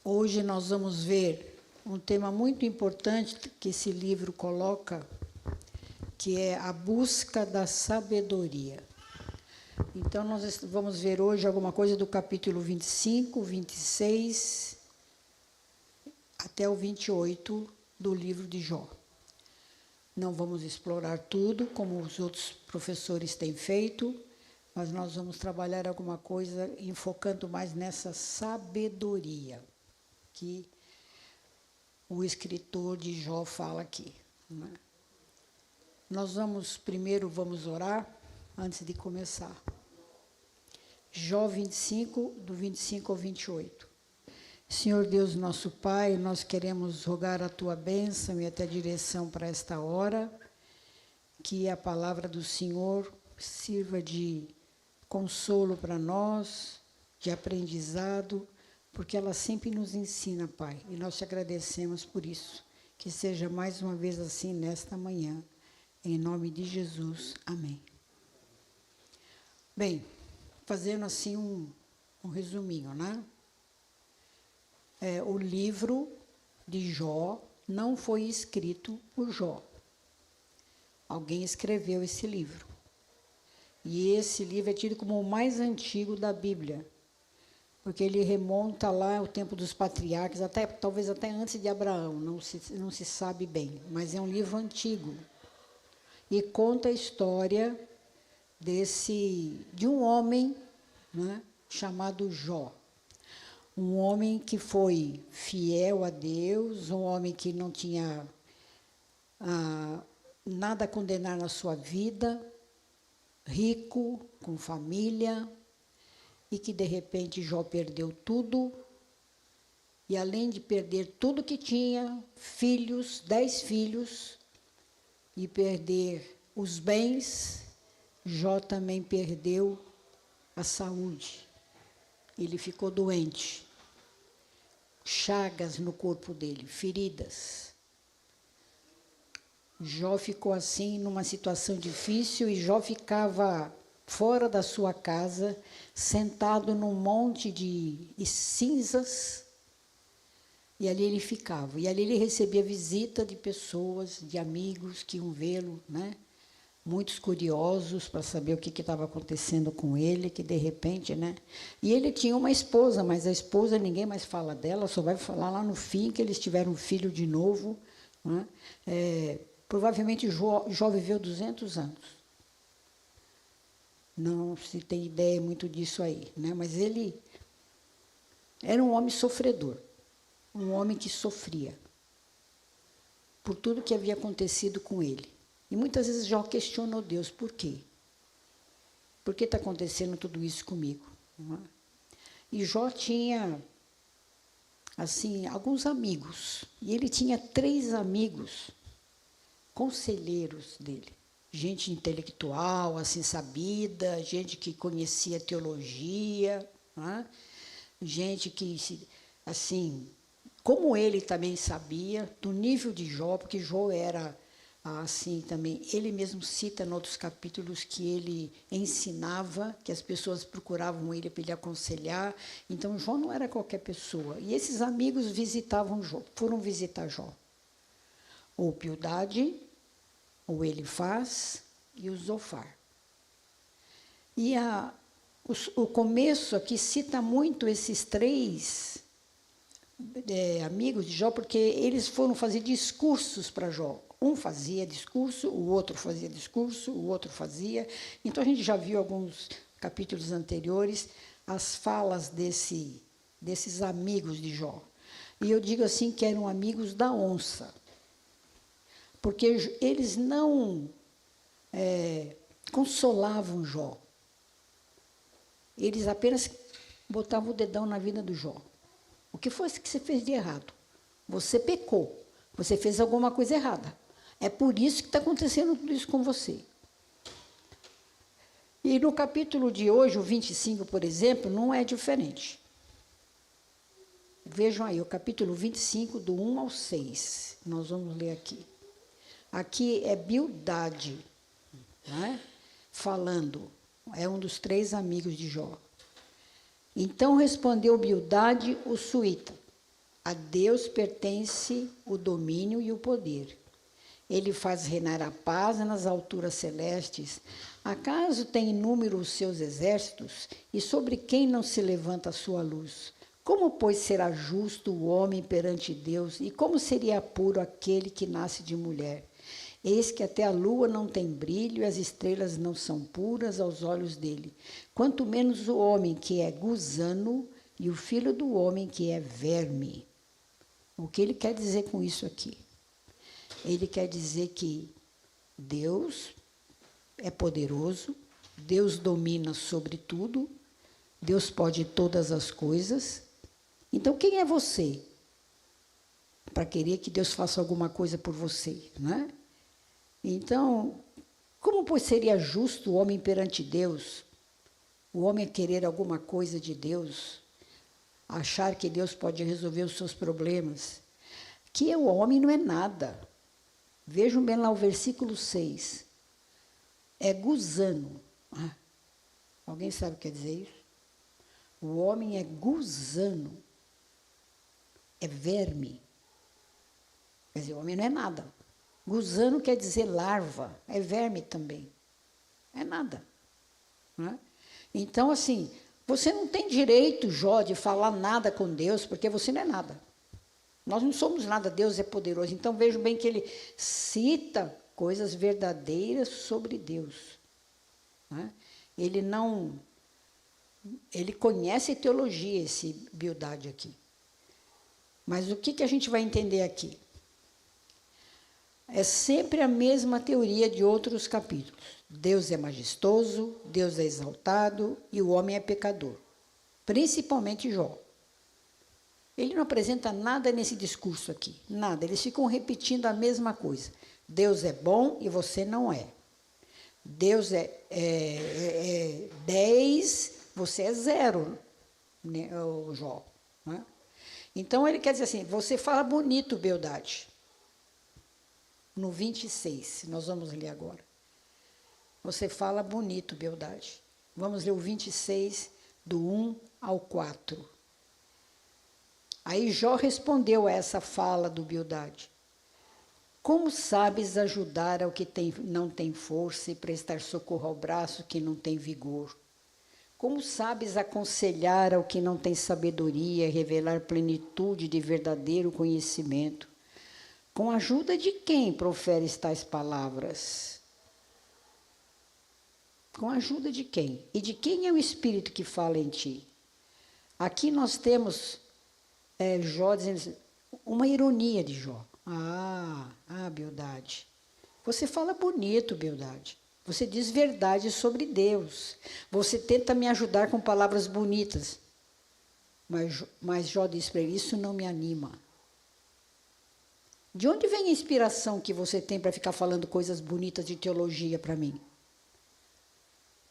Hoje nós vamos ver um tema muito importante que esse livro coloca, que é a busca da sabedoria. Então, nós vamos ver hoje alguma coisa do capítulo 25, 26, até o 28 do livro de Jó. Não vamos explorar tudo, como os outros professores têm feito, mas nós vamos trabalhar alguma coisa enfocando mais nessa sabedoria que o escritor de Jó fala aqui, né? Nós primeiro vamos orar antes de começar. Jó 25, do 25 ao 28. Senhor Deus, nosso Pai, nós queremos rogar a Tua bênção e a Tua direção para esta hora, que a palavra do Senhor sirva de consolo para nós, de aprendizado, porque ela sempre nos ensina, Pai, e nós te agradecemos por isso. Que seja mais uma vez assim nesta manhã, em nome de Jesus. Amém. Bem, fazendo assim um resuminho, né? O livro de Jó não foi escrito por Jó. Alguém escreveu esse livro. E esse livro é tido como o mais antigo da Bíblia, porque ele remonta lá ao tempo dos patriarcas, talvez até antes de Abraão, não se sabe bem, mas é um livro antigo. E conta a história de um homem, né, chamado Jó. Um homem que foi fiel a Deus, um homem que não tinha nada a condenar na sua vida, rico, com família, e que, de repente, Jó perdeu tudo, e, além de perder tudo que tinha, 10 filhos, e perder os bens, Jó também perdeu a saúde. Ele ficou doente, chagas no corpo dele, feridas. Jó ficou assim, numa situação difícil, e Jó ficava fora da sua casa, sentado num monte de cinzas, e ali ele ficava. E ali ele recebia visita de pessoas, de amigos que iam vê-lo, né? Muitos curiosos para saber o que estava acontecendo com ele, que de repente, né? E ele tinha uma esposa, mas a esposa, ninguém mais fala dela, só vai falar lá no fim que eles tiveram um filho de novo, né? Provavelmente Jó viveu 200 anos. Não se tem ideia muito disso aí, né? Mas ele era um homem sofredor, um homem que sofria por tudo que havia acontecido com ele. E muitas vezes Jó questionou Deus, por quê? Por que está acontecendo tudo isso comigo? E Jó tinha, assim, alguns amigos. E ele tinha 3 amigos, conselheiros dele. Gente intelectual, assim, sabida, gente que conhecia teologia, né? Gente que, assim, como ele também sabia, do nível de Jó, porque Jó era assim também, ele mesmo cita em outros capítulos que ele ensinava, que as pessoas procuravam ele para ele aconselhar. Então, Jó não era qualquer pessoa. E esses amigos visitavam Jó, foram visitar Jó. O Bildade, o Elifaz e o Zofar. E o começo aqui cita muito esses 3 amigos de Jó, porque eles foram fazer discursos para Jó. Um fazia discurso, o outro fazia discurso, o outro fazia. Então, a gente já viu alguns capítulos anteriores as falas desses amigos de Jó. E eu digo assim que eram amigos da onça, porque eles não consolavam Jó. Eles apenas botavam o dedão na vida do Jó. O que foi que você fez de errado? Você pecou, você fez alguma coisa errada. É por isso que está acontecendo tudo isso com você. E no capítulo de hoje, o 25, por exemplo, não é diferente. Vejam aí, o capítulo 25, do 1 ao 6. Nós vamos ler aqui. Aqui é Bildade, né? Falando. É um dos 3 amigos de Jó. Então respondeu Bildade, o suíta: A Deus pertence o domínio e o poder. Ele faz reinar a paz nas alturas celestes. Acaso tem número os seus exércitos? E sobre quem não se levanta a sua luz? Como, pois, será justo o homem perante Deus? E como seria puro aquele que nasce de mulher? Eis que até a lua não tem brilho e as estrelas não são puras aos olhos dele. Quanto menos o homem que é gusano e o filho do homem que é verme. O que ele quer dizer com isso aqui? Ele quer dizer que Deus é poderoso, Deus domina sobre tudo, Deus pode todas as coisas. Então, quem é você para querer que Deus faça alguma coisa por você, né? Então, como pois seria justo o homem perante Deus? O homem querer alguma coisa de Deus, achar que Deus pode resolver os seus problemas, que o homem não é nada. Vejam bem lá o versículo 6. É gusano. Alguém sabe o que quer dizer isso? O homem é gusano. É verme. Quer dizer, o homem não é nada. Gusano quer dizer larva, é verme também. É nada. Né? Então, assim, você não tem direito, Jó, de falar nada com Deus, porque você não é nada. Nós não somos nada, Deus é poderoso. Então, vejo bem que ele cita coisas verdadeiras sobre Deus. Né? Ele conhece teologia, esse Bildade aqui. Mas o que a gente vai entender aqui? É sempre a mesma teoria de outros capítulos. Deus é majestoso, Deus é exaltado e o homem é pecador. Principalmente Jó. Ele não apresenta nada nesse discurso aqui, nada. Eles ficam repetindo a mesma coisa. Deus é bom e você não é. Deus é 10, você é 0, né, Jó. Né? Então, ele quer dizer assim, você fala bonito, Bildade. No 26, nós vamos ler agora. Você fala bonito, Bildade. Vamos ler o 26, do 1 ao 4. Aí Jó respondeu a essa fala do Bildade. Como sabes ajudar ao que não tem força e prestar socorro ao braço que não tem vigor? Como sabes aconselhar ao que não tem sabedoria e revelar plenitude de verdadeiro conhecimento? Com a ajuda de quem proferes tais palavras? Com a ajuda de quem? E de quem é o Espírito que fala em ti? Aqui nós temos Jó dizendo assim, uma ironia de Jó. Bildade. Você fala bonito, Bildade. Você diz verdade sobre Deus. Você tenta me ajudar com palavras bonitas. Mas Jó diz para ele, isso não me anima. De onde vem a inspiração que você tem para ficar falando coisas bonitas de teologia para mim?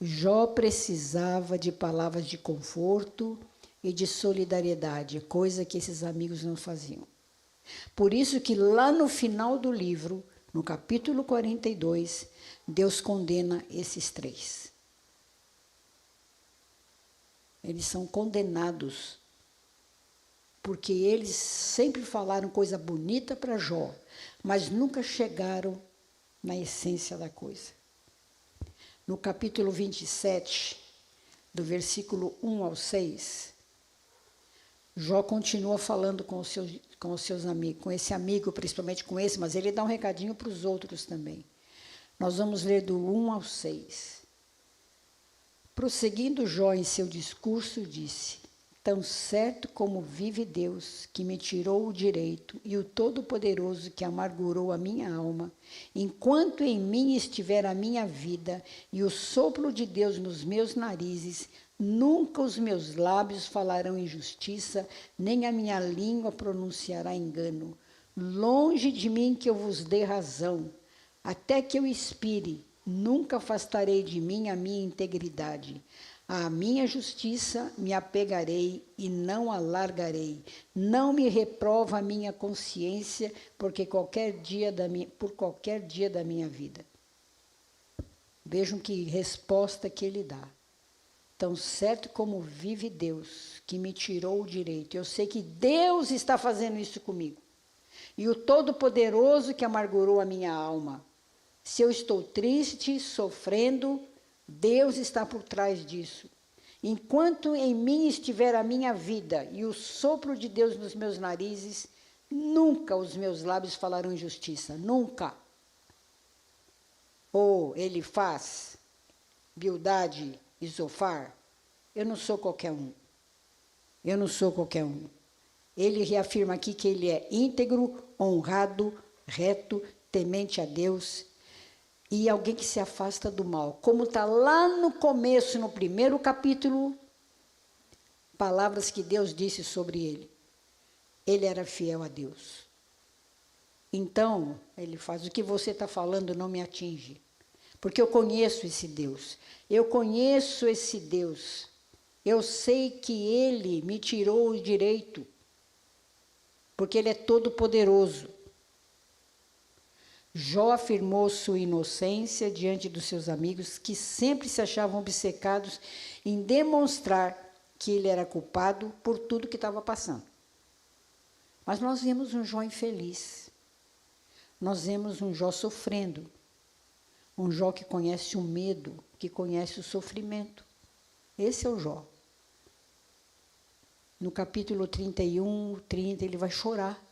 Jó precisava de palavras de conforto e de solidariedade, coisa que esses amigos não faziam. Por isso que lá no final do livro, no capítulo 42, Deus condena esses 3. Eles são condenados porque eles sempre falaram coisa bonita para Jó, mas nunca chegaram na essência da coisa. No capítulo 27, do versículo 1 ao 6, Jó continua falando com os seus amigos, com esse amigo, principalmente com esse, mas ele dá um recadinho para os outros também. Nós vamos ler do 1 ao 6. Prosseguindo Jó em seu discurso, disse: tão certo como vive Deus, que me tirou o direito, e o Todo-Poderoso que amargurou a minha alma, enquanto em mim estiver a minha vida e o sopro de Deus nos meus narizes, nunca os meus lábios falarão injustiça, nem a minha língua pronunciará engano. Longe de mim que eu vos dê razão, até que eu expire, nunca afastarei de mim a minha integridade. À minha justiça me apegarei e não a largarei. Não me reprova a minha consciência por qualquer dia da minha vida. Vejam que resposta que ele dá. Tão certo como vive Deus, que me tirou o direito. Eu sei que Deus está fazendo isso comigo. E o Todo-Poderoso que amargurou a minha alma. Se eu estou triste, sofrendo, Deus está por trás disso. Enquanto em mim estiver a minha vida e o sopro de Deus nos meus narizes, nunca os meus lábios falarão injustiça. Nunca. Ou ele faz, Bildade e Zofar, eu não sou qualquer um. Eu não sou qualquer um. Ele reafirma aqui que ele é íntegro, honrado, reto, temente a Deus e alguém que se afasta do mal. Como está lá no começo, no primeiro capítulo, palavras que Deus disse sobre ele. Ele era fiel a Deus. Então, ele faz, o que você está falando não me atinge. Porque eu conheço esse Deus. Eu conheço esse Deus. Eu sei que Ele me tirou o direito. Porque Ele é todo-poderoso. Jó afirmou sua inocência diante dos seus amigos, que sempre se achavam obcecados em demonstrar que ele era culpado por tudo que estava passando. Mas nós vemos um Jó infeliz. Nós vemos um Jó sofrendo. Um Jó que conhece o medo, que conhece o sofrimento. Esse é o Jó. No capítulo 31, 30, ele vai chorar.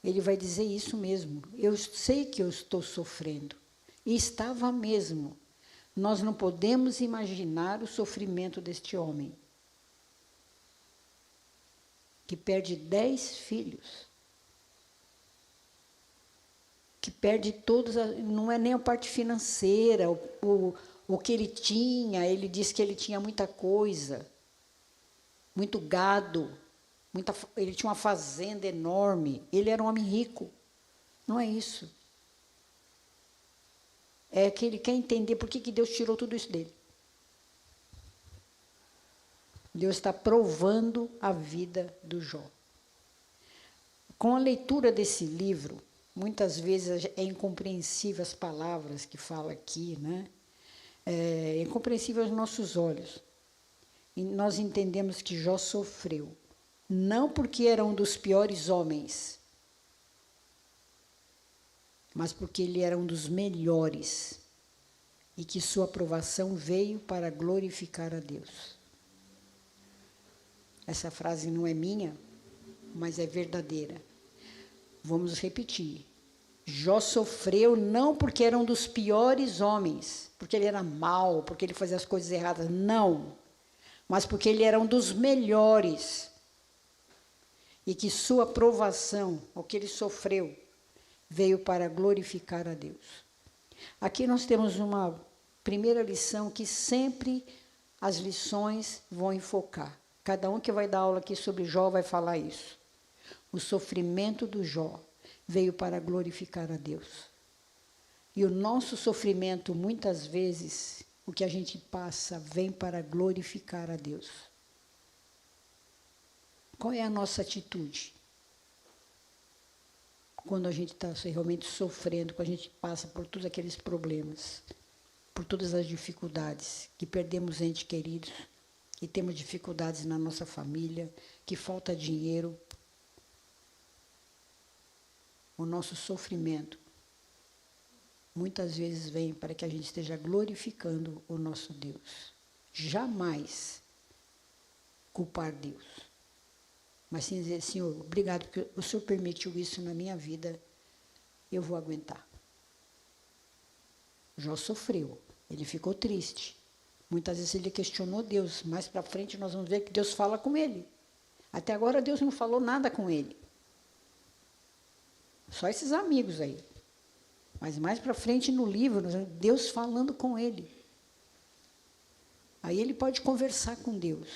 Ele vai dizer isso mesmo. Eu sei que eu estou sofrendo. E estava mesmo. Nós não podemos imaginar o sofrimento deste homem, que perde 10 filhos. Que perde todos, não é nem a parte financeira, o que ele tinha. Ele disse que ele tinha muita coisa, muito gado, ele tinha uma fazenda enorme, ele era um homem rico. Não é isso. É que ele quer entender por que Deus tirou tudo isso dele. Deus está provando a vida do Jó. Com a leitura desse livro, muitas vezes é incompreensível as palavras que fala aqui, né? É incompreensível aos nossos olhos. E nós entendemos que Jó sofreu, não porque era um dos piores homens, mas porque ele era um dos melhores e que sua aprovação veio para glorificar a Deus. Essa frase não é minha, mas é verdadeira. Vamos repetir. Jó sofreu não porque era um dos piores homens, porque ele era mau, porque ele fazia as coisas erradas, não. Mas porque ele era um dos melhores. E que sua provação, o que ele sofreu, veio para glorificar a Deus. Aqui nós temos uma primeira lição que sempre as lições vão enfocar. Cada um que vai dar aula aqui sobre Jó vai falar isso. O sofrimento do Jó veio para glorificar a Deus. E o nosso sofrimento, muitas vezes, o que a gente passa, vem para glorificar a Deus. Qual é a nossa atitude? Quando a gente está realmente sofrendo, quando a gente passa por todos aqueles problemas, por todas as dificuldades, que perdemos entes queridos, que temos dificuldades na nossa família, que falta dinheiro. O nosso sofrimento muitas vezes vem para que a gente esteja glorificando o nosso Deus. Jamais culpar Deus, mas sim dizer: Senhor, obrigado porque o Senhor permitiu isso na minha vida, eu vou aguentar. Jó sofreu, ele ficou triste. Muitas vezes ele questionou Deus. Mais para frente nós vamos ver que Deus fala com ele. Até agora Deus não falou nada com ele. Só esses amigos aí. Mas mais para frente no livro, Deus falando com ele. Aí ele pode conversar com Deus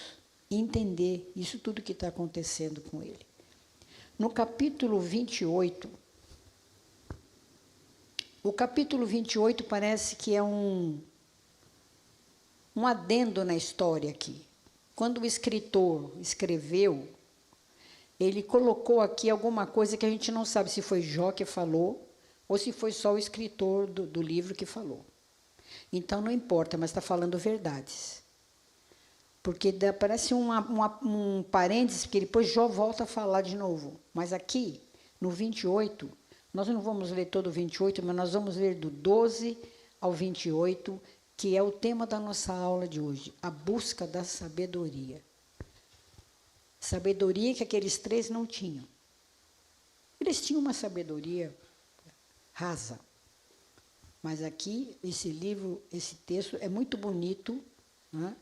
e entender isso tudo que está acontecendo com ele. No capítulo 28, o capítulo 28 parece que é um adendo na história aqui. Quando o escritor escreveu, ele colocou aqui alguma coisa que a gente não sabe se foi Jó que falou ou se foi só o escritor do livro que falou. Então, não importa, mas está falando verdades. Porque parece um parênteses, porque depois Jó volta a falar de novo. Mas aqui, no 28, nós não vamos ler todo o 28, mas nós vamos ler do 12 ao 28, que é o tema da nossa aula de hoje, a busca da sabedoria. Sabedoria que aqueles três não tinham. Eles tinham uma sabedoria rasa. Mas aqui, esse livro, esse texto é muito bonito, né?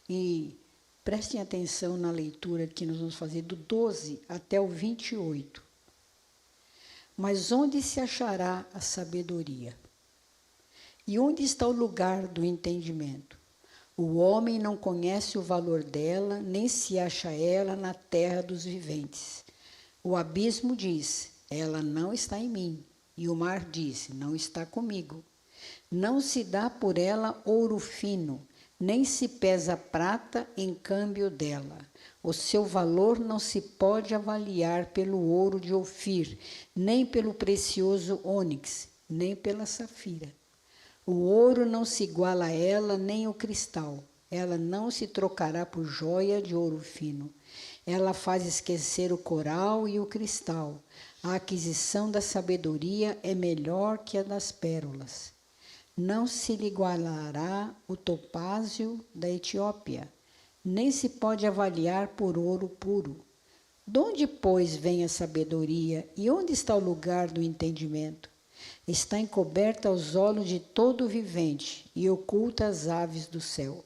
E prestem atenção na leitura que nós vamos fazer do 12 até o 28. Mas onde se achará a sabedoria? E onde está o lugar do entendimento? O homem não conhece o valor dela, nem se acha ela na terra dos viventes. O abismo diz, ela não está em mim. E o mar diz, não está comigo. Não se dá por ela ouro fino, nem se pesa prata em câmbio dela. O seu valor não se pode avaliar pelo ouro de Ofir, nem pelo precioso ônix, nem pela safira. O ouro não se iguala a ela, nem o cristal. Ela não se trocará por joia de ouro fino. Ela faz esquecer o coral e o cristal. A aquisição da sabedoria é melhor que a das pérolas. Não se lhe igualará o topázio da Etiópia, nem se pode avaliar por ouro puro. De onde, pois, vem a sabedoria e onde está o lugar do entendimento? Está encoberta aos olhos de todo vivente e oculta às aves do céu.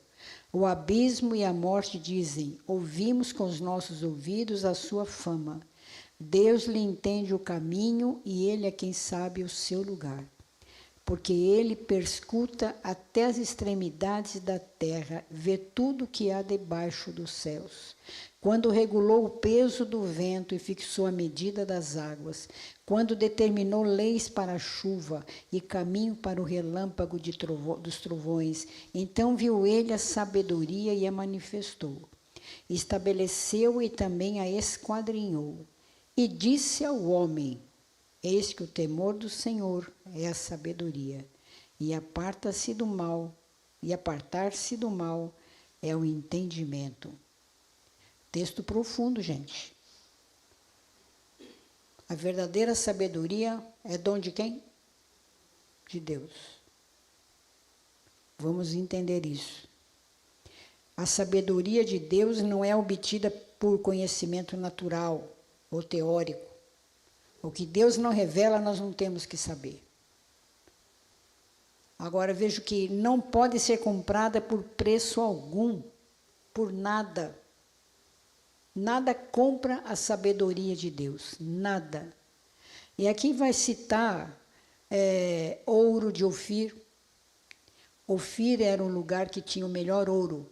O abismo e a morte dizem, ouvimos com os nossos ouvidos a sua fama. Deus lhe entende o caminho e ele é quem sabe o seu lugar. Porque ele perscruta até as extremidades da terra, vê tudo o que há debaixo dos céus. Quando regulou o peso do vento e fixou a medida das águas, quando determinou leis para a chuva e caminho para o relâmpago dos trovões, então viu ele a sabedoria e a manifestou. Estabeleceu e também a esquadrinhou. E disse ao homem, eis que o temor do Senhor é a sabedoria, e aparta-se do mal, e apartar-se do mal é o entendimento. Texto profundo, gente. A verdadeira sabedoria é dom de quem? De Deus. Vamos entender isso. A sabedoria de Deus não é obtida por conhecimento natural ou teórico. O que Deus não revela, nós não temos que saber. Agora, vejo que não pode ser comprada por preço algum, por nada. Nada compra a sabedoria de Deus, nada. E aqui vai citar ouro de Ofir. Ofir era um lugar que tinha o melhor ouro.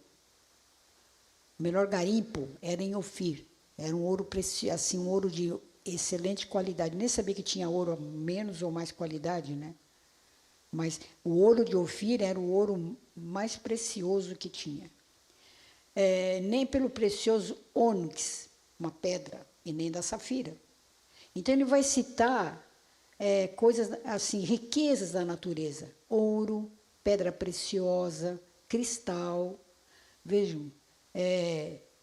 O melhor garimpo era em Ofir. Era um ouro precioso, assim, um ouro de excelente qualidade. Nem sabia que tinha ouro menos ou mais qualidade, né? Mas o ouro de Ofir era o ouro mais precioso que tinha. Nem pelo precioso ônix, uma pedra, e nem da safira. Então ele vai citar coisas assim, riquezas da natureza: ouro, pedra preciosa, cristal. Vejam,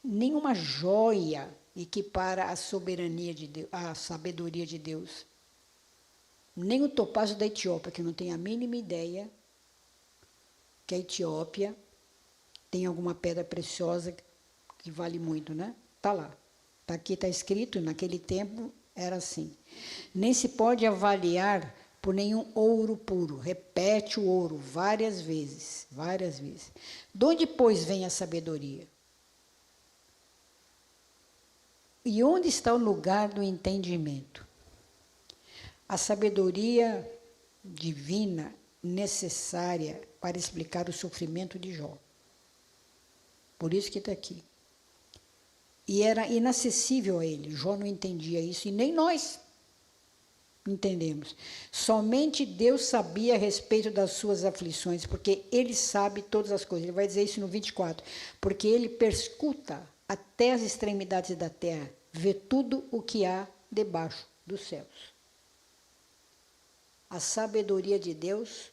nenhuma joia equipara a soberania de Deus, a sabedoria de Deus. Nem o topázio da Etiópia, que eu não tenho a mínima ideia que a Etiópia tem alguma pedra preciosa que vale muito, né? Está lá. Tá aqui está escrito, naquele tempo era assim. Nem se pode avaliar por nenhum ouro puro. Repete o ouro várias vezes, várias vezes. De onde, pois, vem a sabedoria? E onde está o lugar do entendimento? A sabedoria divina necessária para explicar o sofrimento de Jó. Por isso que está aqui. E era inacessível a ele. Jó não entendia isso, e nem nós entendemos. Somente Deus sabia a respeito das suas aflições, porque ele sabe todas as coisas. Ele vai dizer isso no 24. Porque ele perscruta até as extremidades da terra, vê tudo o que há debaixo dos céus. A sabedoria de Deus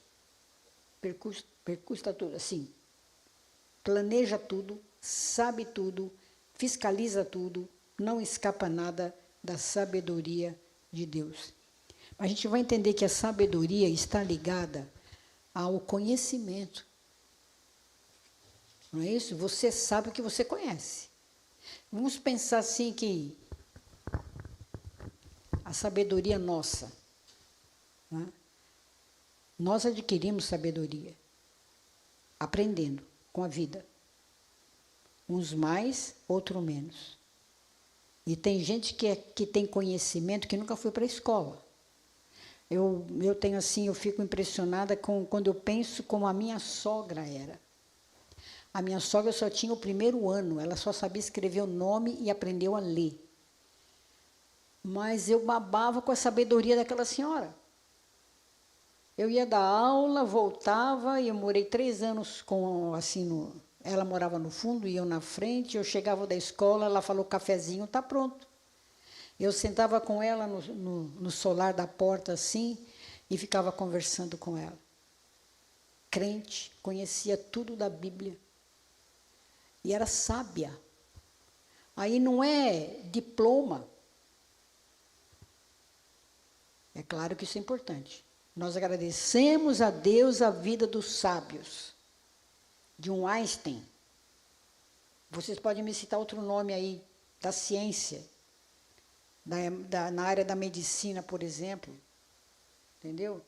percusta tudo, assim, planeja tudo, sabe tudo, fiscaliza tudo, não escapa nada da sabedoria de Deus. A gente vai entender que a sabedoria está ligada ao conhecimento. Não é isso? Você sabe o que você conhece. Vamos pensar assim que a sabedoria nossa, né? Nós adquirimos sabedoria, aprendendo com a vida. Uns mais, outros menos. E tem gente que tem conhecimento que nunca foi para a escola. Eu tenho assim, eu fico impressionada quando eu penso como a minha sogra era. A minha sogra só tinha o primeiro ano, ela só sabia escrever o nome e aprendeu a ler. Mas eu babava com a sabedoria daquela senhora. Eu ia dar aula, voltava, e eu morei 3 anos com, assim, ela morava no fundo e eu na frente. Eu chegava da escola, ela falou, o cafezinho está pronto. Eu sentava com ela no solar da porta, assim, e ficava conversando com ela. Crente, conhecia tudo da Bíblia. E era sábia. Aí não é diploma. É claro que isso é importante. Nós agradecemos a Deus a vida dos sábios. De um Einstein. Vocês podem me citar outro nome aí, da ciência. Na área da medicina, por exemplo. Entendeu?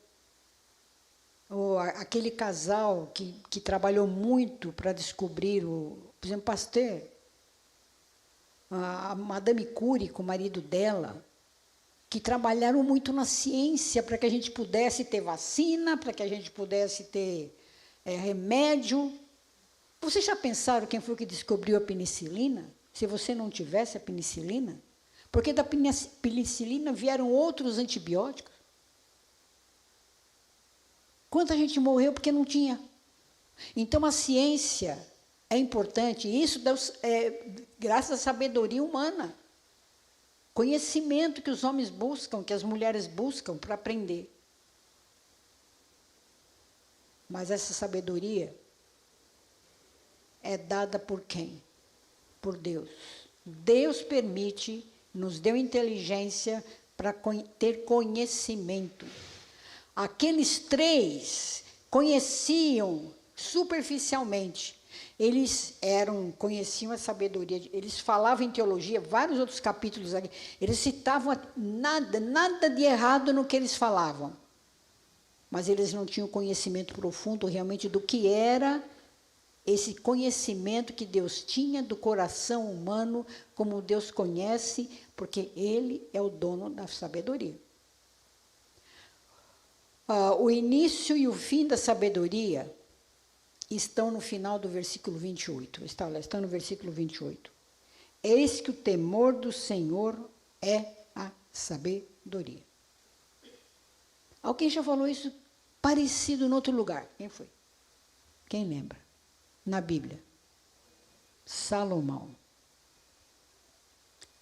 Ou aquele casal que trabalhou muito para descobrir, por exemplo, Pasteur, a Madame Curie com o marido dela, que trabalharam muito na ciência para que a gente pudesse ter vacina, para que a gente pudesse ter remédio. Vocês já pensaram quem foi que descobriu a penicilina? Se você não tivesse a penicilina? Porque da penicilina vieram outros antibióticos. Quanta gente morreu porque não tinha? Então, a ciência é importante. E isso graças à sabedoria humana. Conhecimento que os homens buscam, que as mulheres buscam para aprender. Mas essa sabedoria é dada por quem? Por Deus. Deus permite, nos deu inteligência para ter conhecimento. Aqueles 3 conheciam superficialmente. Eles conheciam a sabedoria, eles falavam em teologia, vários outros capítulos aqui, eles citavam nada de errado no que eles falavam. Mas eles não tinham conhecimento profundo realmente do que era esse conhecimento que Deus tinha do coração humano, como Deus conhece, porque Ele é o dono da sabedoria. O início e o fim da sabedoria estão no final do versículo 28. Estão no versículo 28. Eis que o temor do Senhor é a sabedoria. Alguém já falou isso parecido em outro lugar? Quem foi? Quem lembra? Na Bíblia. Salomão.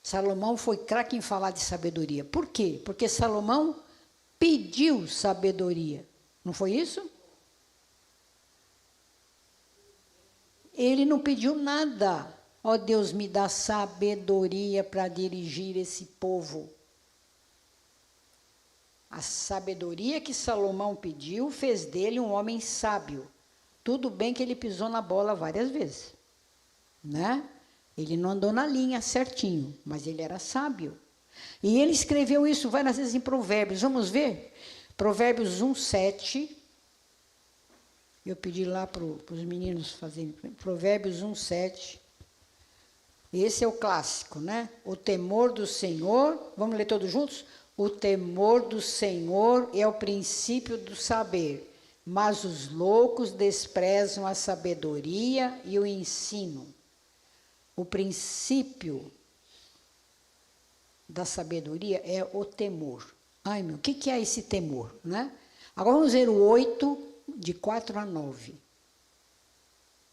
Salomão foi craque em falar de sabedoria. Por quê? Porque Salomão pediu sabedoria. Não foi isso? Ele não pediu nada. Ó Deus, me dá sabedoria para dirigir esse povo. A sabedoria que Salomão pediu fez dele um homem sábio. Tudo bem que ele pisou na bola várias vezes, né? Ele não andou na linha certinho, mas ele era sábio. E ele escreveu isso várias vezes em Provérbios. Vamos ver? Provérbios 1:7. Eu pedi lá para os meninos fazerem. Provérbios 1:7. Esse é o clássico, né? O temor do Senhor. Vamos ler todos juntos? O temor do Senhor é o princípio do saber, mas os loucos desprezam a sabedoria e o ensino. O princípio da sabedoria é o temor. Ai, meu, o que é esse temor, né? Agora vamos ver o 8, de 4 a 9.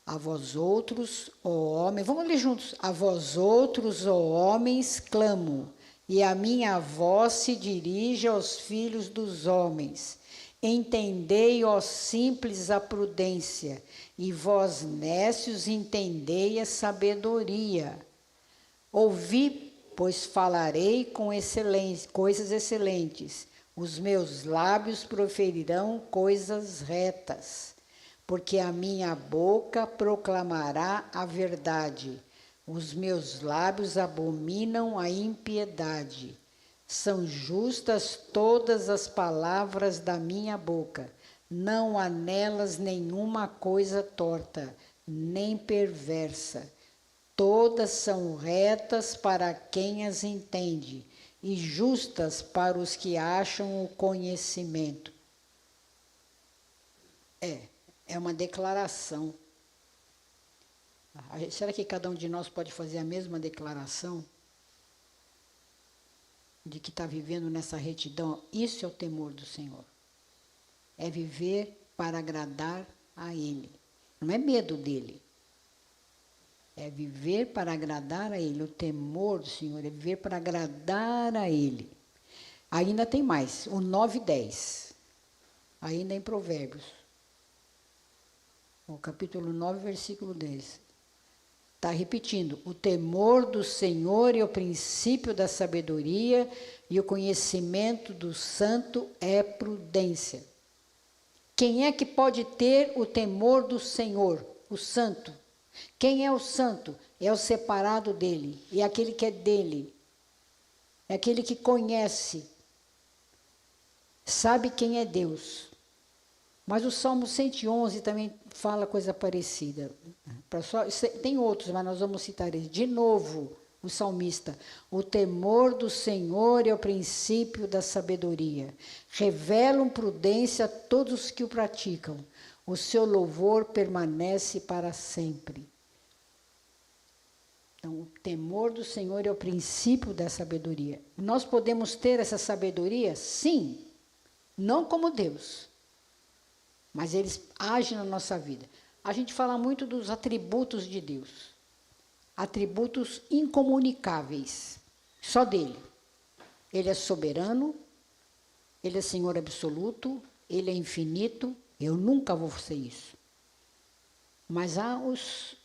A vós outros, ó homens, vamos ler juntos. A vós outros, ó homens, clamo, e a minha voz se dirige aos filhos dos homens. Entendei, ó simples, a prudência, e vós, nécios, entendei a sabedoria. Ouvi, pois falarei com coisas excelentes. Os meus lábios proferirão coisas retas, porque a minha boca proclamará a verdade. Os meus lábios abominam a impiedade. São justas todas as palavras da minha boca. Não há nelas nenhuma coisa torta, nem perversa. Todas são retas para quem as entende, e justas para os que acham o conhecimento. É uma declaração. Será que cada um de nós pode fazer a mesma declaração? De que está vivendo nessa retidão? Isso é o temor do Senhor. É viver para agradar a Ele. Não é medo dEle. É viver para agradar a Ele. O temor do Senhor é viver para agradar a Ele. Ainda tem mais, o 9 e 10. Ainda em Provérbios. O capítulo 9, versículo 10. Está repetindo, o temor do Senhor é o princípio da sabedoria, e o conhecimento do santo é prudência. Quem é que pode ter o temor do Senhor? O santo. Quem é o santo? É o separado dele, é aquele que é dele, é aquele que conhece, sabe quem é Deus. Mas o Salmo 111 também fala coisa parecida. Tem outros, mas nós vamos citar ele. De novo, o salmista. O temor do Senhor é o princípio da sabedoria. Revelam prudência a todos os que o praticam. O seu louvor permanece para sempre. Então, o temor do Senhor é o princípio da sabedoria. Nós podemos ter essa sabedoria? Sim. Não como Deus. Mas eles agem na nossa vida. A gente fala muito dos atributos de Deus. Atributos incomunicáveis. Só dele. Ele é soberano, ele é Senhor absoluto, ele é infinito. Eu nunca vou ser isso. Mas há os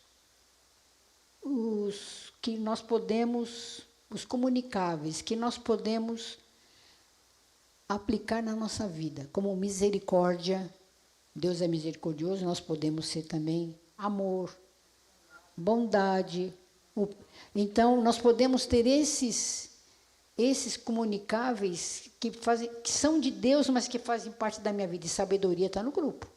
que nós podemos, os comunicáveis, que nós podemos aplicar na nossa vida, como misericórdia. Deus é misericordioso, nós podemos ser também amor, bondade. Então, nós podemos ter esses comunicáveis que são de Deus, mas que fazem parte da minha vida. E sabedoria está no grupo.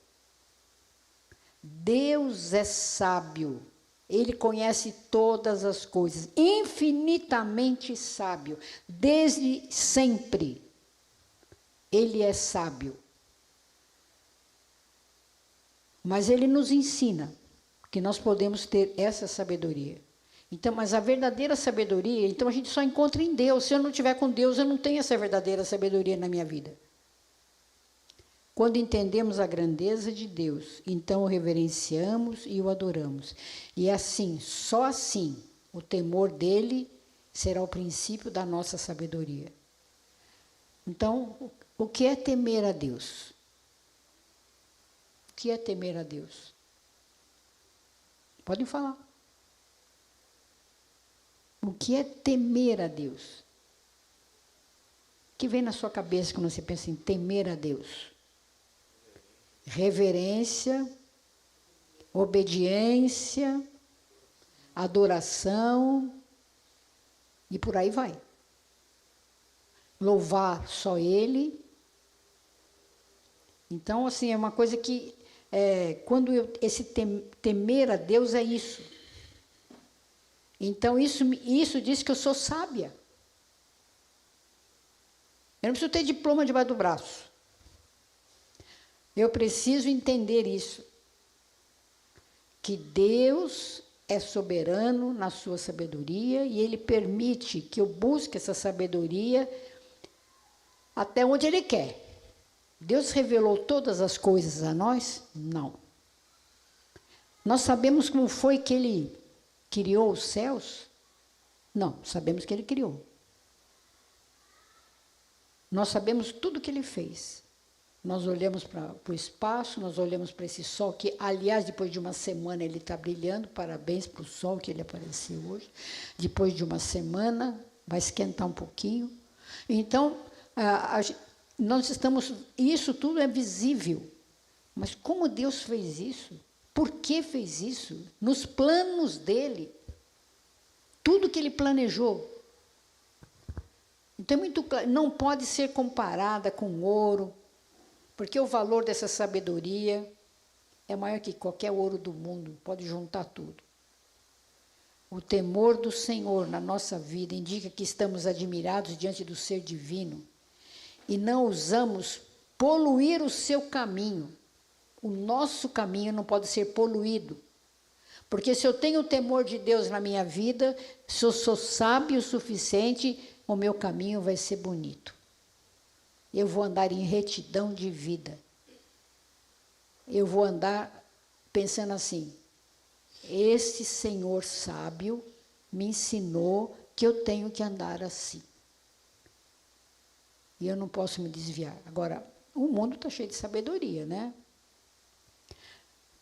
Deus é sábio. Ele conhece todas as coisas. Infinitamente sábio. Desde sempre. Ele é sábio. Mas ele nos ensina que nós podemos ter essa sabedoria. Então, mas a verdadeira sabedoria, então a gente só encontra em Deus. Se eu não estiver com Deus, eu não tenho essa verdadeira sabedoria na minha vida. Quando entendemos a grandeza de Deus, então o reverenciamos e o adoramos. E assim, só assim, o temor dele será o princípio da nossa sabedoria. Então, o que é temer a Deus? O que é temer a Deus? Podem falar. O que é temer a Deus? O que vem na sua cabeça quando você pensa em temer a Deus? Reverência, obediência, adoração, e por aí vai. Louvar só Ele. Então, assim, é uma coisa que, esse temer a Deus é isso. Então, isso diz que eu sou sábia. Eu não preciso ter diploma debaixo do braço. Eu preciso entender isso. Que Deus é soberano na sua sabedoria e Ele permite que eu busque essa sabedoria até onde Ele quer. Deus revelou todas as coisas a nós? Não. Nós sabemos como foi que Ele criou os céus? Não, sabemos que Ele criou. Nós sabemos tudo que Ele fez. Nós olhamos para o espaço, nós olhamos para esse sol, que, aliás, depois de uma semana ele está brilhando, parabéns para o sol que ele apareceu hoje. Depois de uma semana, vai esquentar um pouquinho. Então, nós estamos, isso tudo é visível. Mas como Deus fez isso? Por que fez isso? Nos planos dele. Tudo que ele planejou. Então, é muito claro, não pode ser comparada com ouro, porque o valor dessa sabedoria é maior que qualquer ouro do mundo, pode juntar tudo. O temor do Senhor na nossa vida indica que estamos admirados diante do ser divino e não ousamos poluir o seu caminho. O nosso caminho não pode ser poluído. Porque se eu tenho o temor de Deus na minha vida, se eu sou sábio o suficiente, o meu caminho vai ser bonito. Eu vou andar em retidão de vida. Eu vou andar pensando assim, esse Senhor sábio me ensinou que eu tenho que andar assim. E eu não posso me desviar. Agora, o mundo está cheio de sabedoria, né?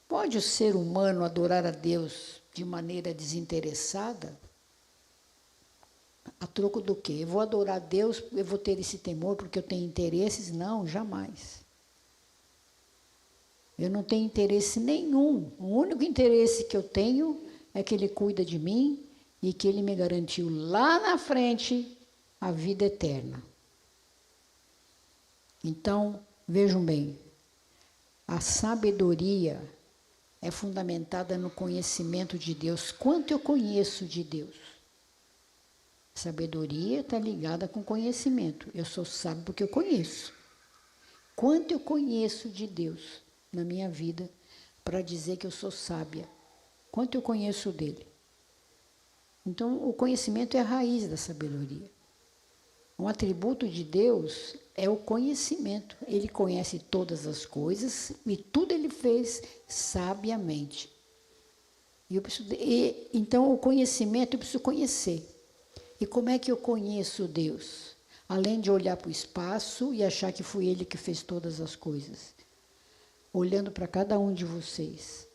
Pode o ser humano adorar a Deus de maneira desinteressada? A troco do quê? Eu vou adorar a Deus, eu vou ter esse temor porque eu tenho interesses? Não, jamais. Eu não tenho interesse nenhum. O único interesse que eu tenho é que Ele cuida de mim e que Ele me garantiu lá na frente a vida eterna. Então, vejam bem, a sabedoria é fundamentada no conhecimento de Deus. Quanto eu conheço de Deus? Sabedoria está ligada com conhecimento. Eu sou sábio porque eu conheço. Quanto eu conheço de Deus na minha vida para dizer que eu sou sábia? Quanto eu conheço dele? Então, o conhecimento é a raiz da sabedoria. Um atributo de Deus é o conhecimento. Ele conhece todas as coisas e tudo ele fez sabiamente. Então, o conhecimento eu preciso conhecer. E como é que eu conheço Deus? Além de olhar para o espaço e achar que foi Ele que fez todas as coisas. Olhando para cada um de vocês.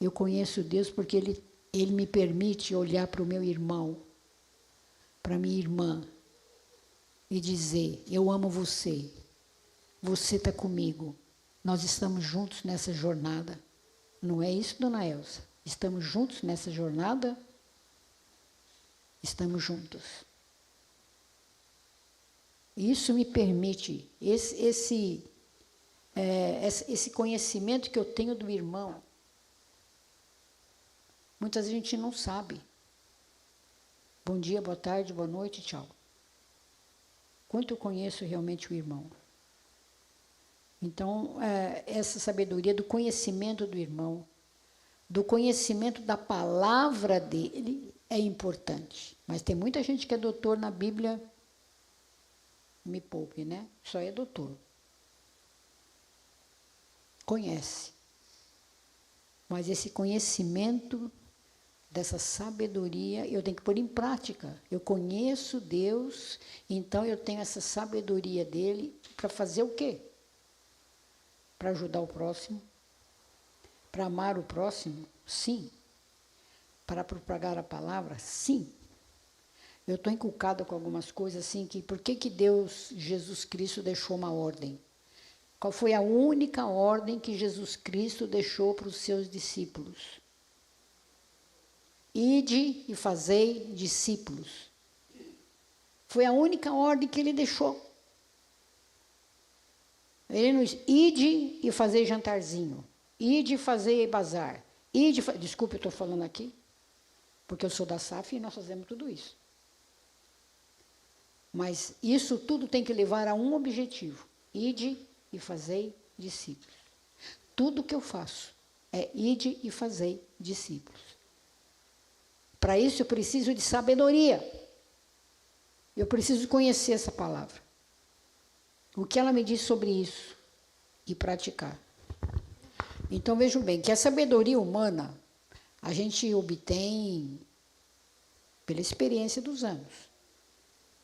Eu conheço Deus porque Ele me permite olhar para o meu irmão, para minha irmã, e dizer, eu amo você, você está comigo, nós estamos juntos nessa jornada. Não é isso, dona Elsa? Estamos juntos nessa jornada? Estamos juntos. Isso me permite, esse conhecimento que eu tenho do irmão, muitas vezes a gente não sabe. Bom dia, boa tarde, boa noite, tchau. Quanto eu conheço realmente o irmão? Então, essa sabedoria do conhecimento do irmão, do conhecimento da palavra dele, é importante. Mas tem muita gente que é doutor na Bíblia, me poupe, né? Só é doutor. Conhece. Mas esse conhecimento dessa sabedoria, eu tenho que pôr em prática. Eu conheço Deus, então eu tenho essa sabedoria dele para fazer o quê? Para ajudar o próximo? Para amar o próximo? Sim. Para propagar a palavra? Sim. Eu estou inculcada com algumas coisas assim, que por que Deus, Jesus Cristo, deixou uma ordem? Qual foi a única ordem que Jesus Cristo deixou para os seus discípulos? Ide e fazei discípulos. Foi a única ordem que ele deixou. Ele nos ide e fazei jantarzinho. Ide e fazei bazar. Desculpe, eu estou falando aqui, porque eu sou da SAF e nós fazemos tudo isso. Mas isso tudo tem que levar a um objetivo. Ide e fazei discípulos. Tudo que eu faço é ide e fazei discípulos. Para isso eu preciso de sabedoria. Eu preciso conhecer essa palavra. O que ela me diz sobre isso e praticar. Então vejam bem que a sabedoria humana a gente obtém pela experiência dos anos.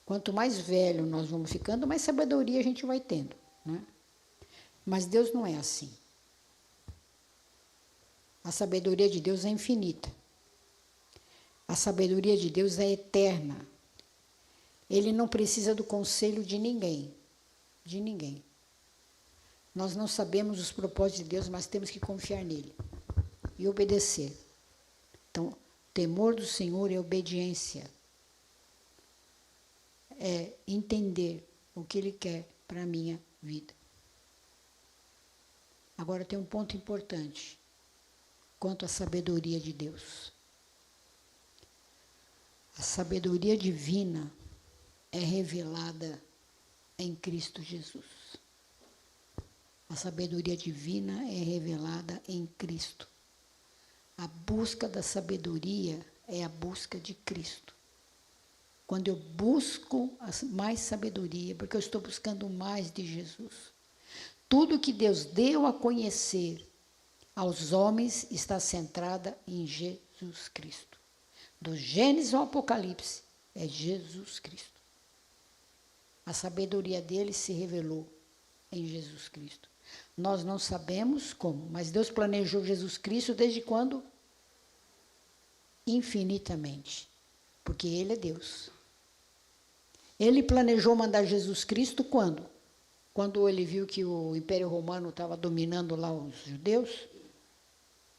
Quanto mais velho nós vamos ficando, mais sabedoria a gente vai tendo. né? Mas Deus não é assim. A sabedoria de Deus é infinita. A sabedoria de Deus é eterna. Ele não precisa do conselho de ninguém. De ninguém. Nós não sabemos os propósitos de Deus, mas temos que confiar nele e obedecer. Então, temor do Senhor é obediência. É entender o que Ele quer para a minha vida. Agora tem um ponto importante quanto à sabedoria de Deus. A sabedoria divina é revelada em Cristo Jesus. A sabedoria divina é revelada em Cristo. A busca da sabedoria é a busca de Cristo. Quando eu busco mais sabedoria, porque eu estou buscando mais de Jesus. Tudo que Deus deu a conhecer aos homens está centrada em Jesus Cristo. Do Gênesis ao Apocalipse, é Jesus Cristo. A sabedoria dele se revelou em Jesus Cristo. Nós não sabemos como, mas Deus planejou Jesus Cristo desde quando? Infinitamente. Porque Ele é Deus. Ele planejou mandar Jesus Cristo quando? Quando ele viu que o Império Romano estava dominando lá os judeus?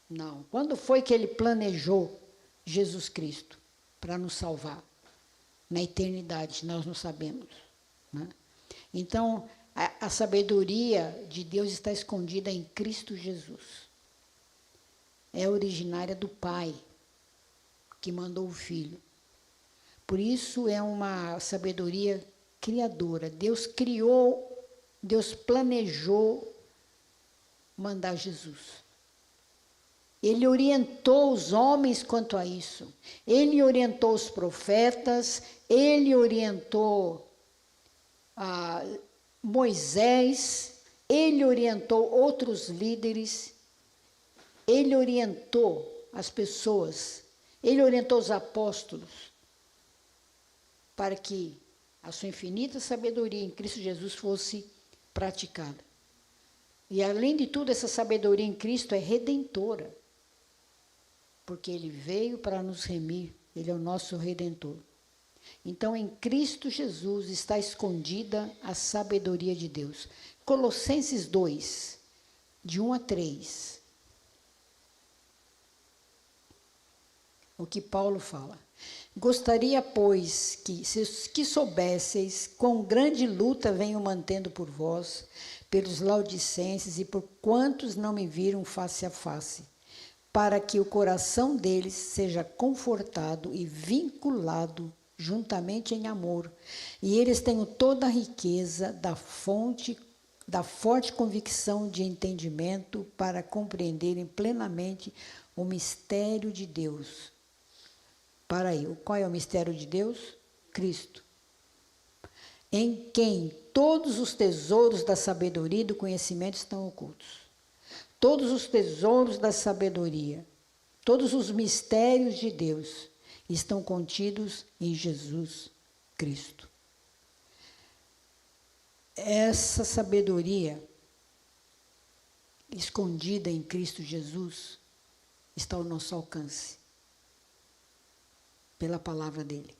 Não. Quando foi que ele planejou Jesus Cristo para nos salvar? Na eternidade, nós não sabemos, né? Então, a sabedoria de Deus está escondida em Cristo Jesus. É originária do Pai, que mandou o Filho. Por isso é uma sabedoria criadora. Deus criou, Deus planejou mandar Jesus. Ele orientou os homens quanto a isso. Ele orientou os profetas, ele orientou Moisés, ele orientou outros líderes, ele orientou as pessoas, ele orientou os apóstolos para que a sua infinita sabedoria em Cristo Jesus fosse praticada. E além de tudo, essa sabedoria em Cristo é redentora, porque ele veio para nos remir, ele é o nosso redentor. Então, em Cristo Jesus está escondida a sabedoria de Deus. Colossenses 2, de 1 a 3. O que Paulo fala. Gostaria, pois, que soubesseis quão grande luta venho mantendo por vós, pelos laodicenses e por quantos não me viram face a face, para que o coração deles seja confortado e vinculado juntamente em amor, e eles tenham toda a riqueza da forte convicção de entendimento para compreenderem plenamente o mistério de Deus. Qual é o mistério de Deus? Cristo. Em quem todos os tesouros da sabedoria e do conhecimento estão ocultos. Todos os tesouros da sabedoria, todos os mistérios de Deus estão contidos em Jesus Cristo. Essa sabedoria escondida em Cristo Jesus está ao nosso alcance, pela palavra dele.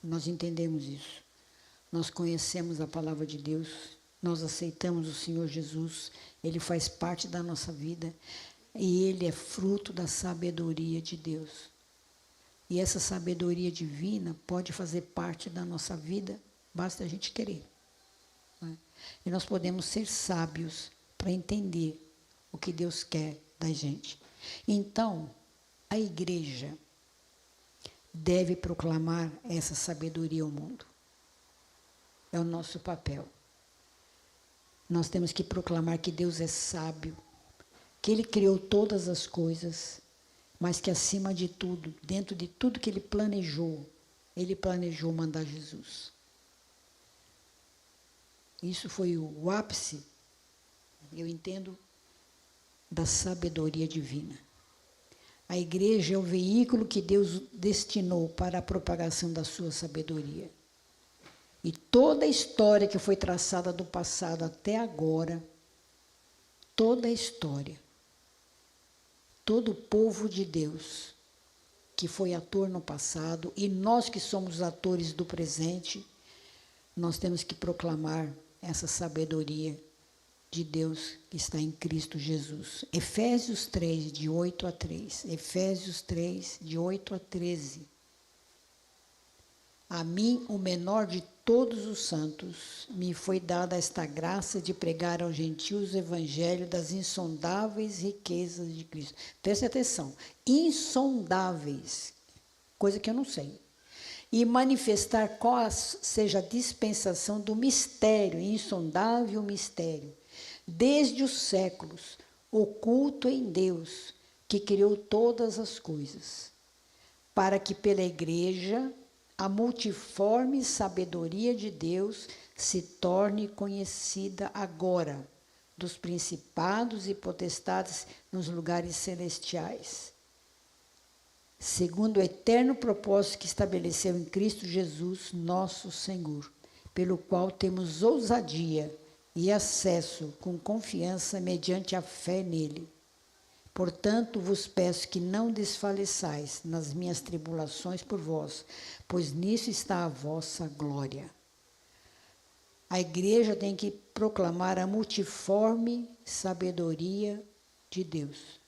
Nós entendemos isso. Nós conhecemos a palavra de Deus, nós aceitamos o Senhor Jesus, ele faz parte da nossa vida e ele é fruto da sabedoria de Deus. E essa sabedoria divina pode fazer parte da nossa vida, basta a gente querer, né? E nós podemos ser sábios para entender o que Deus quer da gente. Então, a igreja deve proclamar essa sabedoria ao mundo. É o nosso papel. Nós temos que proclamar que Deus é sábio, que Ele criou todas as coisas, mas que acima de tudo, dentro de tudo que Ele planejou mandar Jesus. Isso foi o ápice, eu entendo, da sabedoria divina. A igreja é o veículo que Deus destinou para a propagação da sua sabedoria. E toda a história que foi traçada do passado até agora, toda a história, todo o povo de Deus que foi ator no passado, e nós que somos atores do presente, nós temos que proclamar essa sabedoria de Deus que está em Cristo Jesus. Efésios 3, de 8 a 3. Efésios 3, de 8 a 13. A mim, o menor de todos os santos, me foi dada esta graça de pregar aos gentios o evangelho das insondáveis riquezas de Cristo. Preste atenção, insondáveis, coisa que eu não sei. E manifestar qual seja a dispensação do mistério, insondável mistério, desde os séculos, oculto em Deus, que criou todas as coisas, para que pela igreja a multiforme sabedoria de Deus se torne conhecida agora dos principados e potestades nos lugares celestiais, segundo o eterno propósito que estabeleceu em Cristo Jesus, nosso Senhor, pelo qual temos ousadia e acesso com confiança mediante a fé nele. Portanto, vos peço que não desfaleçais nas minhas tribulações por vós, pois nisso está a vossa glória. A igreja tem que proclamar a multiforme sabedoria de Deus.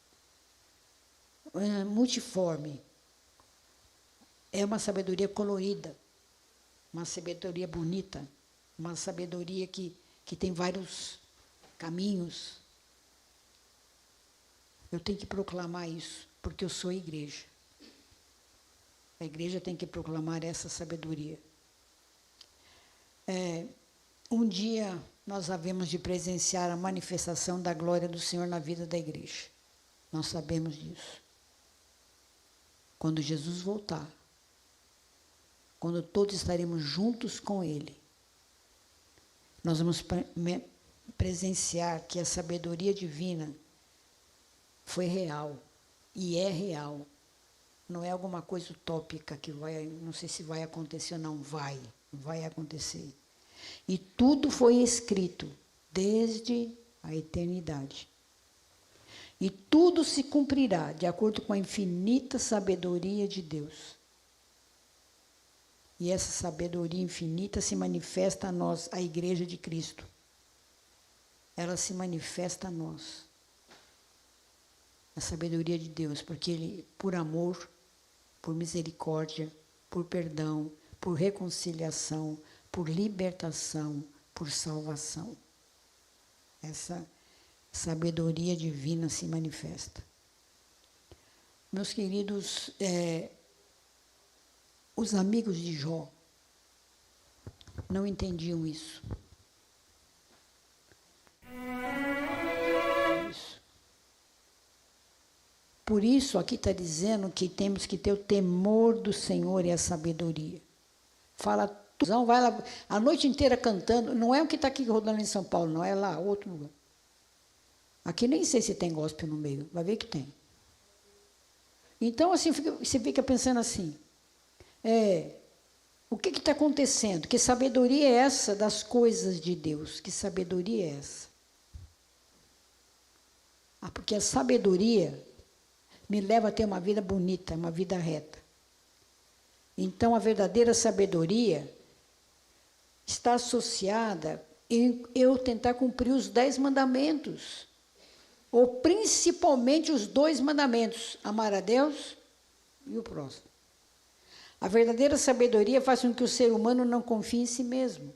Multiforme é uma sabedoria colorida, uma sabedoria bonita, uma sabedoria que tem vários caminhos. Eu tenho que proclamar isso, porque eu sou a igreja. A igreja tem que proclamar essa sabedoria. Um dia nós havemos de presenciar a manifestação da glória do Senhor na vida da igreja. Nós sabemos disso. Quando Jesus voltar, quando todos estaremos juntos com Ele, nós vamos presenciar que a sabedoria divina foi real e é real. Não é alguma coisa utópica que vai, não sei se vai acontecer ou não, vai acontecer. E tudo foi escrito desde a eternidade. E tudo se cumprirá de acordo com a infinita sabedoria de Deus. E essa sabedoria infinita se manifesta a nós, a Igreja de Cristo. Ela se manifesta a nós. A sabedoria de Deus, porque Ele, por amor, por misericórdia, por perdão, por reconciliação, por libertação, por salvação. Essa sabedoria divina se manifesta. Meus queridos, os amigos de Jó não entendiam isso. Por isso, aqui está dizendo que temos que ter o temor do Senhor e a sabedoria. Fala, vai lá a noite inteira cantando. Não é o que está aqui rodando em São Paulo, não, é lá, outro lugar. Aqui nem sei se tem gospel no meio, vai ver que tem. Então, assim, você fica pensando assim, o que está acontecendo? Que sabedoria é essa das coisas de Deus? Que sabedoria é essa? Porque a sabedoria me leva a ter uma vida bonita, uma vida reta. Então, a verdadeira sabedoria está associada em eu tentar cumprir os 10 mandamentos, ou principalmente os 2 mandamentos, amar a Deus e o próximo. A verdadeira sabedoria faz com que o ser humano não confie em si mesmo.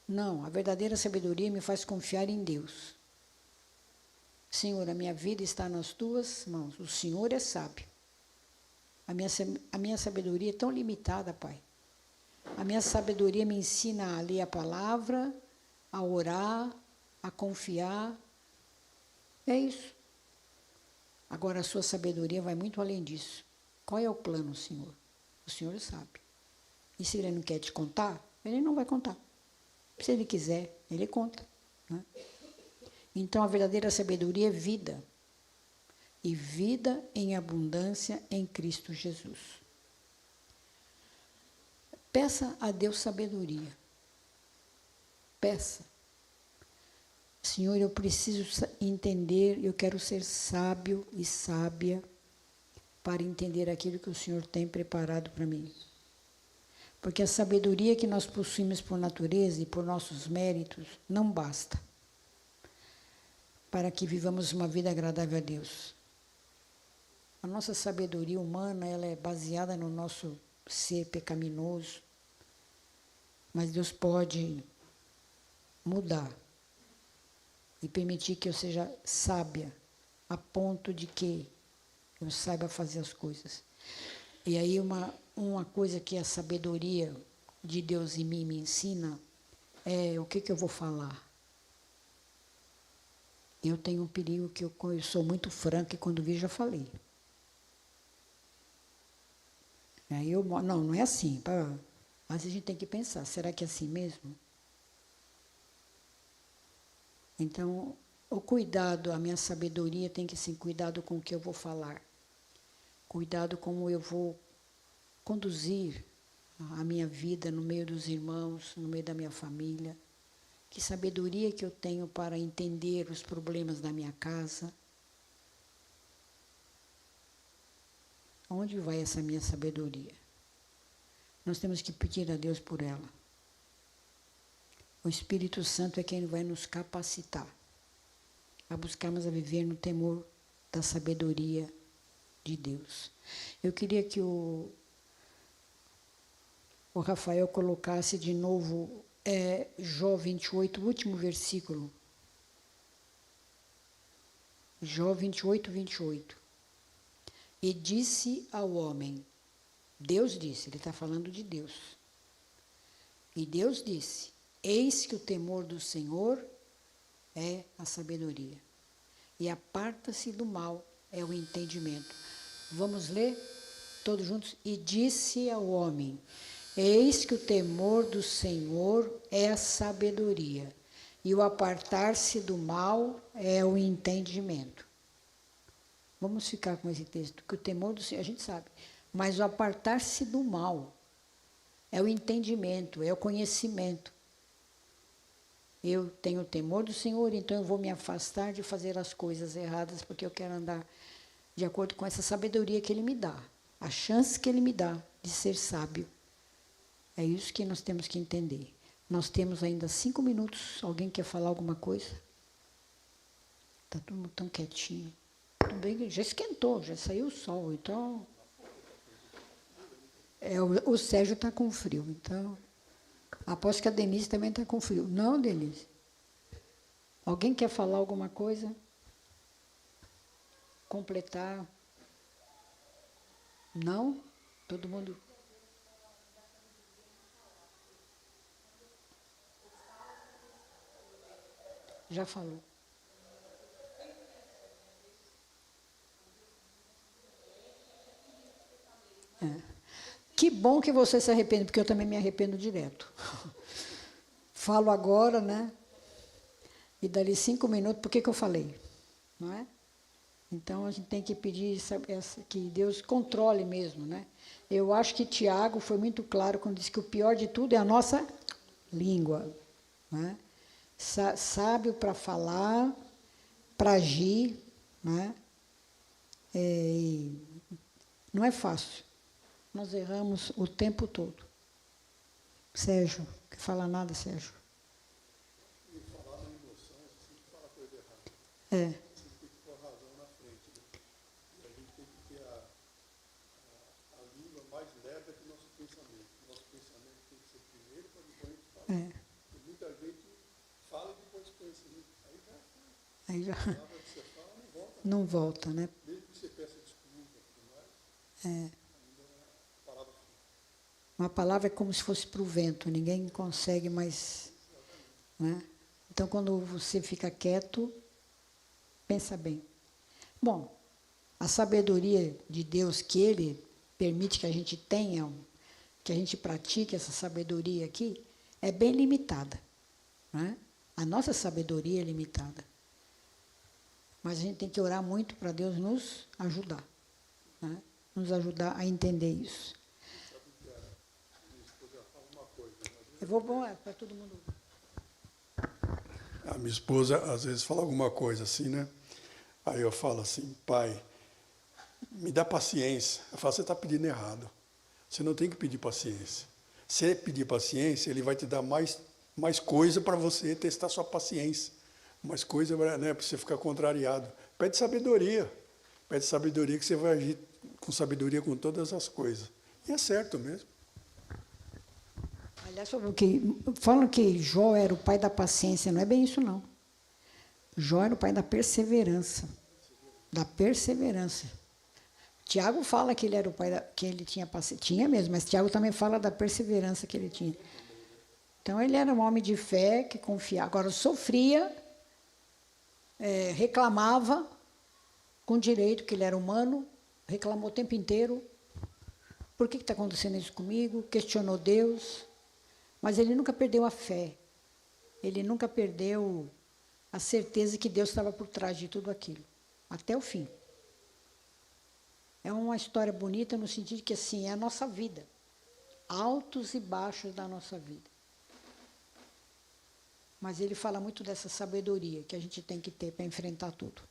Não, a verdadeira sabedoria me faz confiar em Deus. Senhor, a minha vida está nas tuas mãos. O Senhor é sábio. A minha sabedoria é tão limitada, Pai. A minha sabedoria me ensina a ler a palavra, a orar, a confiar. É isso. Agora, a sua sabedoria vai muito além disso. Qual é o plano, Senhor? O Senhor sabe. E se Ele não quer te contar, Ele não vai contar. Se Ele quiser, Ele conta, né? Então, a verdadeira sabedoria é vida. E vida em abundância em Cristo Jesus. Peça a Deus sabedoria. Peça. Senhor, eu preciso entender, eu quero ser sábio e sábia para entender aquilo que o Senhor tem preparado para mim. Porque a sabedoria que nós possuímos por natureza e por nossos méritos não basta para que vivamos uma vida agradável a Deus. A nossa sabedoria humana, ela é baseada no nosso ser pecaminoso, mas Deus pode mudar e permitir que eu seja sábia a ponto de que eu saiba fazer as coisas. E aí uma coisa que a sabedoria de Deus em mim me ensina é o que eu vou falar. Eu tenho um perigo que eu sou muito franca e quando vi já falei. Aí não é assim. Mas a gente tem que pensar, será que é assim mesmo? Então, o cuidado, a minha sabedoria tem que ser cuidado com o que eu vou falar. Cuidado como eu vou conduzir a minha vida no meio dos irmãos, no meio da minha família. Que sabedoria que eu tenho para entender os problemas da minha casa. Aonde vai essa minha sabedoria? Nós temos que pedir a Deus por ela. O Espírito Santo é quem vai nos capacitar a buscarmos a viver no temor da sabedoria de Deus. Eu queria que o Rafael colocasse de novo Jó 28, o último versículo. Jó 28, 28. E disse ao homem, Deus disse, ele está falando de Deus. E Deus disse, eis que o temor do Senhor é a sabedoria. E aparta-se do mal é o entendimento. Vamos ler todos juntos? E disse ao homem, eis que o temor do Senhor é a sabedoria. E o apartar-se do mal é o entendimento. Vamos ficar com esse texto, que o temor do Senhor, a gente sabe. Mas o apartar-se do mal é o entendimento, é o conhecimento. Eu tenho o temor do Senhor, então eu vou me afastar de fazer as coisas erradas, porque eu quero andar de acordo com essa sabedoria que Ele me dá, a chance que Ele me dá de ser sábio. É isso que nós temos que entender. Nós temos ainda 5 minutos. Alguém quer falar alguma coisa? Está todo mundo tão quietinho. Tudo bem, já esquentou, já saiu o sol, então... o Sérgio está com frio, então... Aposto que a Denise também está com frio. Não, Denise? Alguém quer falar alguma coisa? Completar? Não? Todo mundo... Já falou. Que bom que você se arrepende, porque eu também me arrependo direto. Falo agora, né? E dali 5 minutos, por que eu falei? Não é? Então, a gente tem que pedir que Deus controle mesmo, né? Eu acho que Tiago foi muito claro quando disse que o pior de tudo é a nossa língua. Né? Sábio para falar, para agir, né? Não é fácil. Nós erramos o tempo todo. Sérgio, quer falar nada, Sérgio? E falar na emoção, você sempre fala coisa errada. É. Você tem que pôr a razão na frente. Né? E a gente tem que ter a língua mais leve que o nosso pensamento. O nosso pensamento tem que ser primeiro para depois a gente falar. E muita gente fala e depois pensa. Aí já. A palavra que você fala não volta. Não volta, né? Mesmo que você peça desculpa, tudo mais, É. palavra. Uma palavra é como se fosse para o vento, ninguém consegue mais. Né? Então, quando você fica quieto, pensa bem. Bom, a sabedoria de Deus que Ele permite que a gente tenha, que a gente pratique essa sabedoria aqui, é bem limitada. Né? A nossa sabedoria é limitada. Mas a gente tem que orar muito para Deus nos ajudar. Né? Nos ajudar a entender isso. Sabe que a minha esposa Eu vou para todo mundo. A minha esposa, às vezes, fala alguma coisa assim, né? Aí eu falo assim, pai, me dá paciência. Eu falo, você está pedindo errado. Você não tem que pedir paciência. Se ele pedir paciência, ele vai te dar mais coisa para você testar sua paciência. Mais coisa, né, para você ficar contrariado. Pede sabedoria. Pede sabedoria que você vai agir com sabedoria com todas as coisas. E é certo mesmo. Aliás, falam que Jó era o pai da paciência, não é bem isso, não. Jó era o pai da perseverança. Da perseverança. Tiago fala que ele era o pai que ele tinha paciência. Tinha mesmo, mas Tiago também fala da perseverança que ele tinha. Então, ele era um homem de fé que confiava. Agora, sofria, reclamava, com direito, que ele era humano, reclamou o tempo inteiro. Por que está acontecendo isso comigo? Questionou Deus. Mas ele nunca perdeu a fé. Ele nunca perdeu a certeza que Deus estava por trás de tudo aquilo. Até o fim. É uma história bonita no sentido que, assim, é a nossa vida. Altos e baixos da nossa vida. Mas ele fala muito dessa sabedoria que a gente tem que ter para enfrentar tudo.